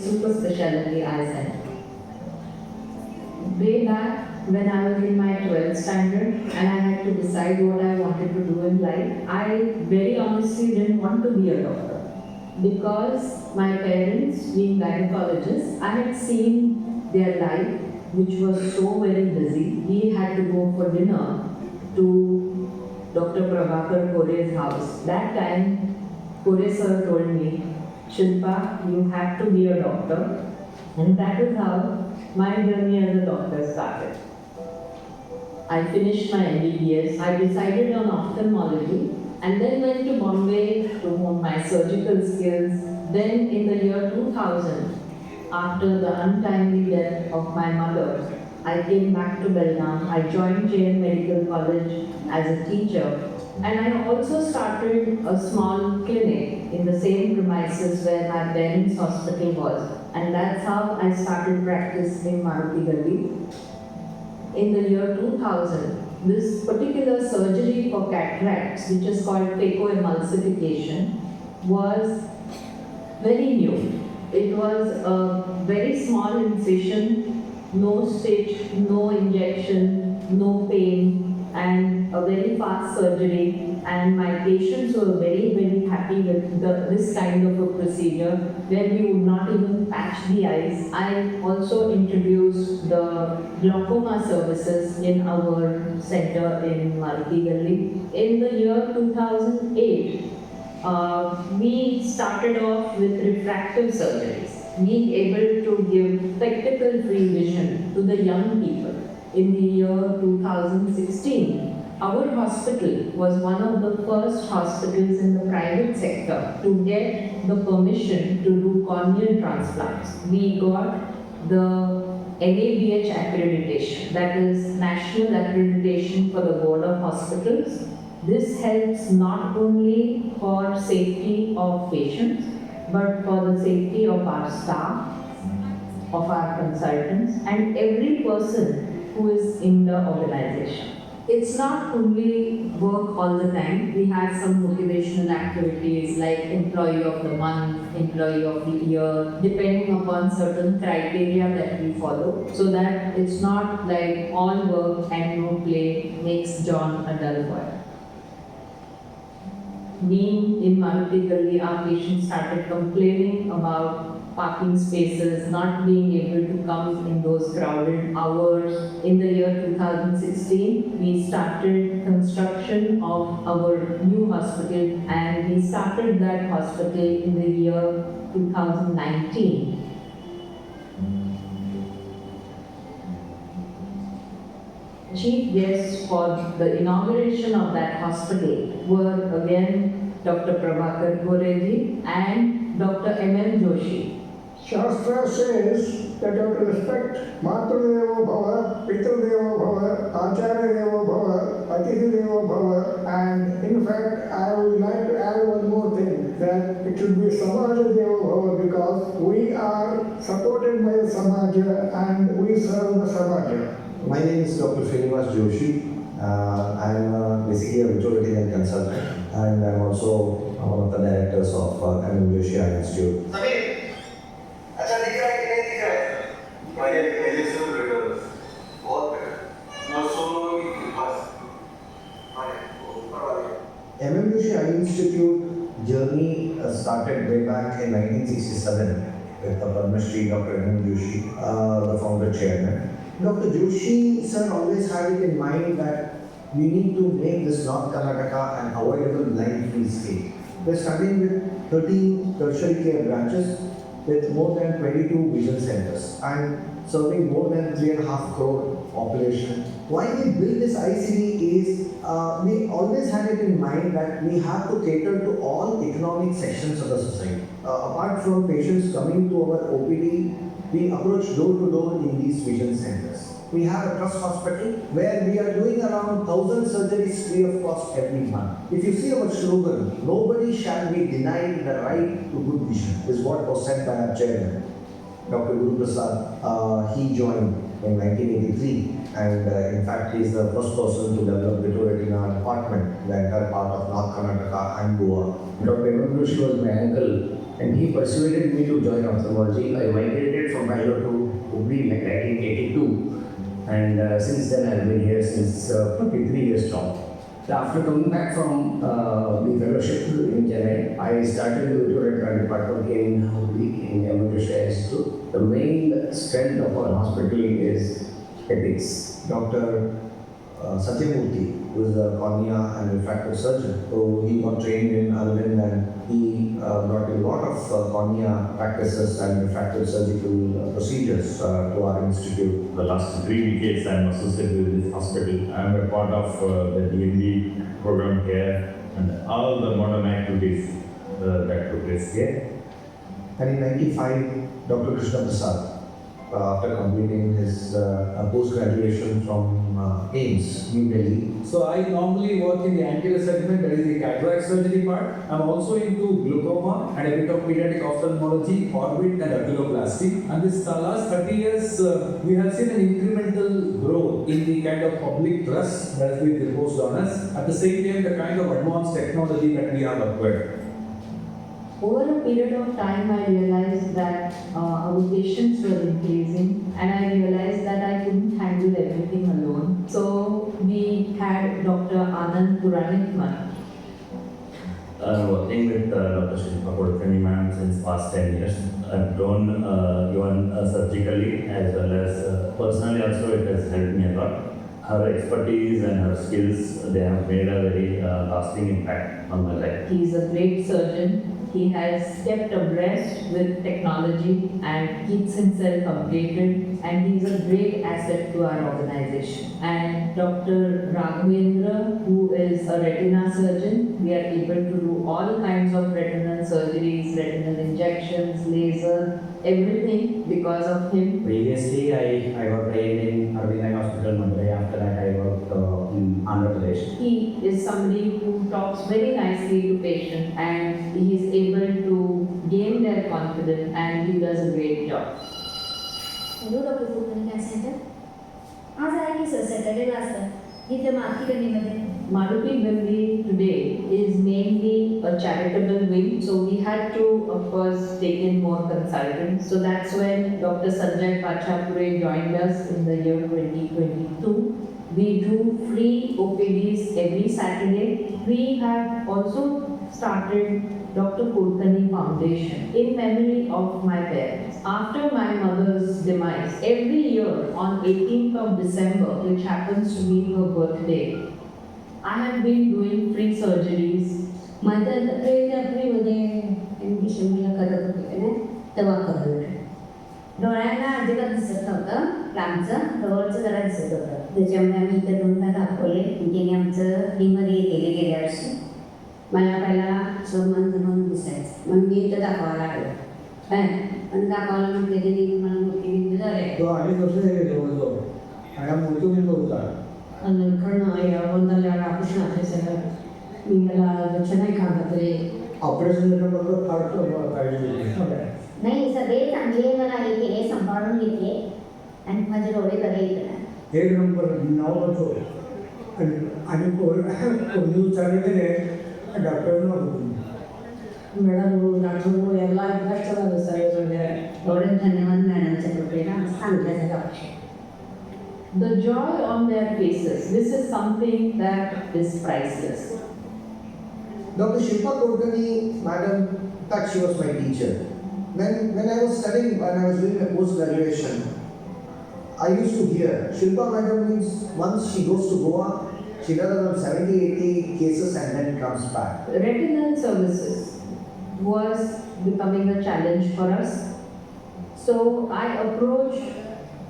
super specialty eye center. Way back when I was in my 12th standard and I had to decide what I wanted to do in life, I very honestly didn't want to be a doctor. Because my parents, being gynecologists, I had seen their life, which was so very busy. We had to go for dinner to Dr. Prabhakar Kore's house. That time, Kore sir told me, Shilpa, you have to be a doctor. And that is how my journey as a doctor started. I finished my MBBS. I decided on ophthalmology and then went to Bombay to hone my surgical skills. Then in the year 2000, after the untimely death of my mother, I came back to Belgaum. I joined JN Medical College as a teacher, and I also started a small clinic in the same premises where my parents' hospital was. And that's how I started practice in Maruti Galli. In the year 2000, this particular surgery for cataracts, which is called phacoemulsification, was very new. It was a very small incision, no stitch, no injection, no pain, and a very fast surgery. And my patients were very, very happy with this kind of a procedure where we would not even patch the eyes. I also introduced the glaucoma services in our center in Maruti Galli. In the year 2008, we started off with refractive surgeries, being able to give spectacle-free vision to the young people. In the year 2016, our hospital was one of the first hospitals in the private sector to get the permission to do corneal transplants. We got the NABH accreditation, that is National Accreditation for the Board of Hospitals. This helps not only for safety of patients, but for the safety of our staff, of our consultants, and every person who is in the organization. It's not only work all the time. We have some motivational activities like Employee of the Month, Employee of the Year, depending upon certain criteria that we follow, so that it's not like all work and no play makes John a dull boy. Being in Maruti Galli, our patients started complaining about parking spaces, not being able to come in those crowded hours. In the year 2016, we started construction of our new hospital, and we started that hospital in the year 2019. Chief guests for the inauguration of that hospital were again Dr. Prabhakar Koreji and Dr. M.M. Joshi. Shastra says that you have to respect Matrudevo Bhava, Pitrudevo Bhava, Acharya Devo Bhava, Atithi Devo Bhava, and in fact I would like to add one more thing, that it should be Samaja Devo Bhava, because we are supported by the Samaja and we serve the Samaja. My name is Dr. Srinivas Joshi. I am basically a veterinary consultant, and I am also one of the directors of M.M. Joshi Eye Institute. M.M. Joshi Eye Institute journey started way back in 1967 with the Padma Shri Dr. M.M. Joshi, the founder chairman. Dr. Joshi sir always had it in mind that we need to make this North Karnataka an avoidable blind-free state. We are starting with 13 tertiary care branches with more than 22 vision centers and serving more than 3.5 crore population. Why we built this ICD is we always had it in mind that we have to cater to all economic sections of the society. Apart from patients coming to our OPD, we approach door to door in these vision centers. We have a trust hospital where we are doing around 1,000 surgeries free of cost every month. If you see our slogan, nobody shall be denied the right to good vision, is what was said by our chairman, Dr. Guru Prasad. He joined in 1983, and in fact he is the first person to develop Vitoretina department, the entire part of North Karnataka and Goa. Dr. M.M. Joshi was my uncle, and he persuaded me to join ophthalmology. I migrated from Bangalore to Hubli in 1982, and since then I've been here since 23 years now. After coming back from the fellowship in Chennai, I started the Vittoria department in Hubli in Emergency Institute. The main strength of our hospital is ethics. Dr. Satyamurthy, who is a cornea and refractive surgeon. So he got trained in Arvind and he brought in a lot of cornea practices and refractive surgical procedures to our institute. The last 3 decades I am associated with this hospital. I am a part of the DMD program here and all the modern activities that took place here. And in 95, Dr. Krishna Prasad, after completing his post-graduation from AIMS, New Delhi. So I normally work in the anterior segment, that is the cataract surgery part. I'm also into glaucoma and a bit of pediatric ophthalmology, orbit and oculoplasty. And this last 30 years, we have seen an incremental growth in the kind of public trust that has been reposed on us. At the same time, the kind of advanced technology that we have acquired. Over a period of time, I realized that our patients were increasing, and I realized that I couldn't handle everything alone. So we had Dr. Anand Puranikman. I'm working with Dr. Shilpa Kodkani ma'am since past 10 years. I've grown even surgically as well as personally also it has helped me a lot. Her expertise and her skills, they have made a very lasting impact on my life. He is a great surgeon. He has kept abreast with technology and keeps himself updated, and he's a great asset to our organization. And Dr. Raghavendra, who is a retina surgeon, we are able to do all kinds of retinal surgeries, retinal injections, laser, everything because of him. Previously, I was trained in Arvind Eye Hospital, Madurai. After that, I worked in Andhra Pradesh. He is somebody who talks very nicely to patients, and he is able to gain their confidence, and he does a great job. Hello doctor Kulkarni cancer centre आज आहे की sir सॅटर्डेला असतं इथे माती गल्लीमध्ये Maruti Gandhi today is mainly a charitable wing, so we had to, of course, take in more consultants. So that's when Dr. Sanjay Pachapure joined us in the year 2022. We do free OPDs every Saturday. We have also started Dr. Kulkarni Foundation in memory of my parents. After my mother's demise, every year on 18th of December, which happens to be her birthday, I have been doing free surgeries. माझं फ्रीमध्ये एम्बिशनला करत होते ना तेव्हा करत डोळ्यांना अजिबात दिसत नव्हतं लांबचं जवळचं जरा दिसत होतं त्याच्यामुळे आम्ही इथे दोनदा दाखवले तिने आमचं फ्रीमध्ये गेल्या वर्षी मला पहिला सन्मान जमून दिसायचं मग मी इथं दाखवायला लागलं काय पण दाखवायला म्हटलं की मला मोठी बिंदू झाले तो अनेक वर्ष झाले जवळजवळ आणि हा मृत्यूबिंदू होता ऑपरेशन झाल्यानंतर फार काळजी घेतली नाही सगळे चांगले मला हे सांभाळून घेतले आणि माझे डोळे बरे येत एक नंबर नाव होतो आणि कोणी विचारले गेले डॉक्टरना ಮೇಡಮ್ ಡಾಕ್ಟರ್ಗಳು ಎಲ್ಲ ಕಷ್ಟ ಸರ್ एवढे धन्यवाद मॅडमच्या कृपेला सांगितलं जातं The joy on their faces, this is something that is priceless. Dr. Shilpa Kodkani, madam, in fact, she was my teacher. When I was studying, when I was doing my post-graduation, I used to hear, Shilpa madam means once she goes to Goa, she does around 70-80 cases and then comes back. Retinal services was becoming a challenge for us. So I approached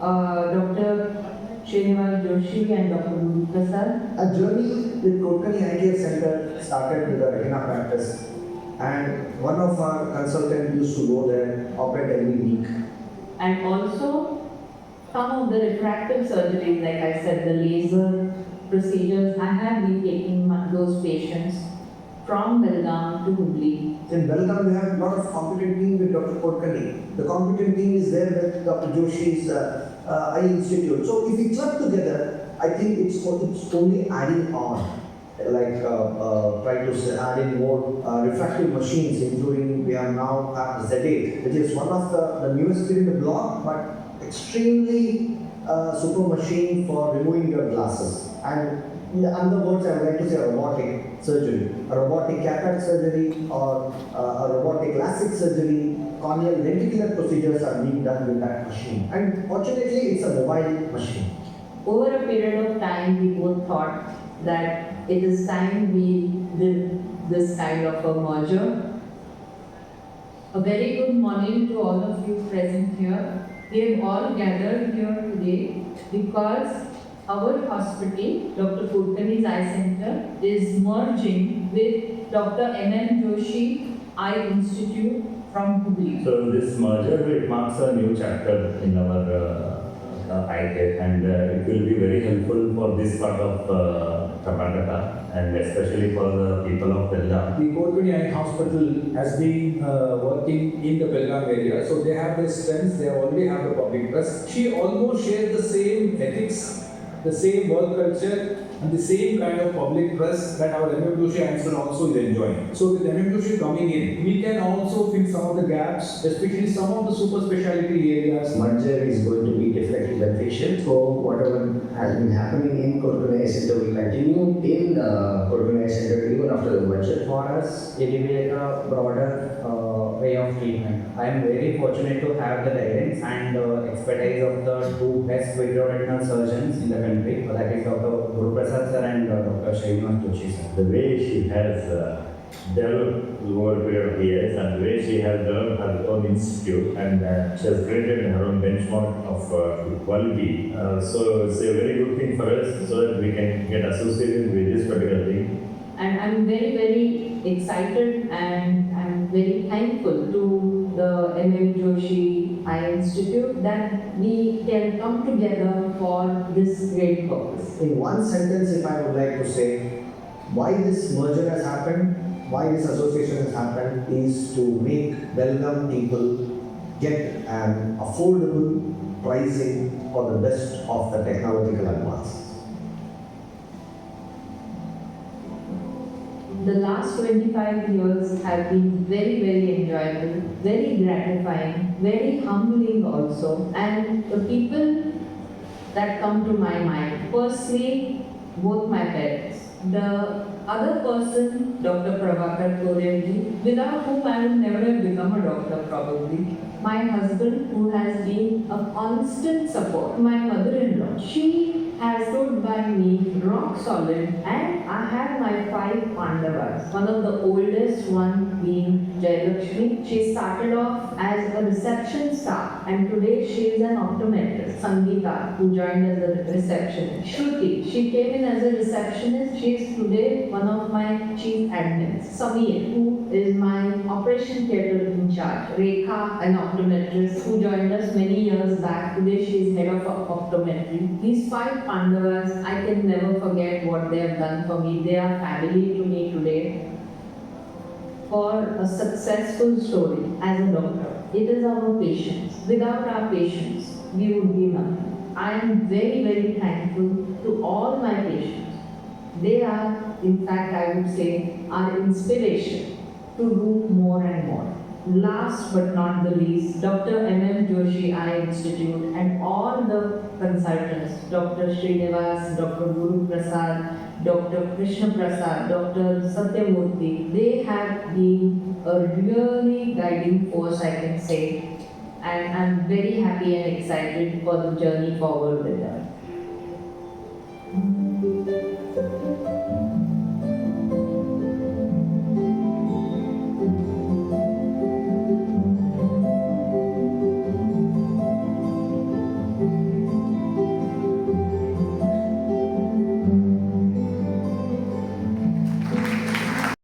Dr. Srinivas Joshi and Dr. Guru Prasad. A journey with Kodkani Eye Care Center started with a retina practice, and one of our consultants used to go there, operate every week. And also some of the refractive surgeries, like I said, the laser procedures, I have been taking those patients from Belgaum to Hubli. In Belgaum, we have a lot of competent team with Dr. Kodkani. The competent team is there with Dr. Joshi's Eye Institute. So if we club together, I think it's only adding on. try to add in more refractive machines, including we have now have Z8, which is one of the newest kid in the block, but extremely super machine for removing your glasses. And in other words, I would like to say robotic surgery, a robotic cataract surgery or a robotic LASIK surgery, corneal lenticular procedures are being done with that machine. And fortunately, it's a mobile machine. Over a period of time, we both thought that it is time we did this kind of a merger. A very good morning to all of you present here. We have all gathered here today because our hospital, Dr. Kulkarni's Eye Center, is merging with Dr. M.M. Joshi Eye Institute from Hubli. So this merger, it marks a new chapter in our eye care, and it will be very helpful for this part of Karnataka, and especially for the people of Belgaum. The Kulkarni Eye Hospital has been working in the Belgaum area, so they have their strengths, they already have the public trust. She almost shares the same ethics, the same work culture, and the same kind of public trust that our M.M. Joshi Eye Institute also is enjoying. So with M.M. Joshi coming in, we can also fill some of the gaps, especially some of the super specialty areas. Merger is going to be definitely beneficial. So whatever has been happening in Kulkarni Eye Center will continue in Kulkarni Eye Center even after the merger. For us, it will be a broader way of treatment. I am very fortunate to have the guidance and expertise of the two best vitreoretinal surgeons in the country, that is Dr. Guru Prasad sir and Dr. Srinivas Joshi sir. The way she has developed over a period of years, and the way she has developed her own institute, and she has created her own benchmark of quality. So it's a very good thing for us, so that we can get associated with this particular thing. And I'm very, very excited and I'm very thankful to the M.M. Joshi Eye Institute that we can come together for this great purpose. In one sentence, if I would like to say, why this merger has happened, why this association has happened, is to make Belgaum people get an affordable pricing for the best of the technological advances. The last 25 years have been very, very enjoyable, very gratifying, very humbling also. And the people that come to my mind, firstly, both my parents. The other person, Dr. Prabhakar Korelji, without whom I would never have become a doctor probably. My husband, who has been a constant support. My mother-in-law, she has stood by me rock solid, and I have my 5 Pandavas. One of the oldest one being Jayalakshmi. She started off as a reception staff, and today she is an optometrist. Sangeeta, who joined as a receptionist. Shruti, she came in as a receptionist. She is today one of my chief admins. Samir, who is my operation theatre in charge. Rekha, an optometrist who joined us many years back. Today she is head of optometry. These 5 Pandavas, I can never forget what they have done for me. They are family to me today. For a successful story as a doctor, it is our patients. Without our patients, we would be nothing. I am very, very thankful to all my patients. They are, in fact, I would say, our inspiration to do more and more. Last but not the least, Dr. M.M. Joshi Eye Institute and all the consultants, Dr. Srinivas, Dr. Guru Prasad, Dr. Krishna Prasad, Dr. Satyamurthy, they have been a really guiding force, I can say, and I'm very happy and excited for the journey forward with them.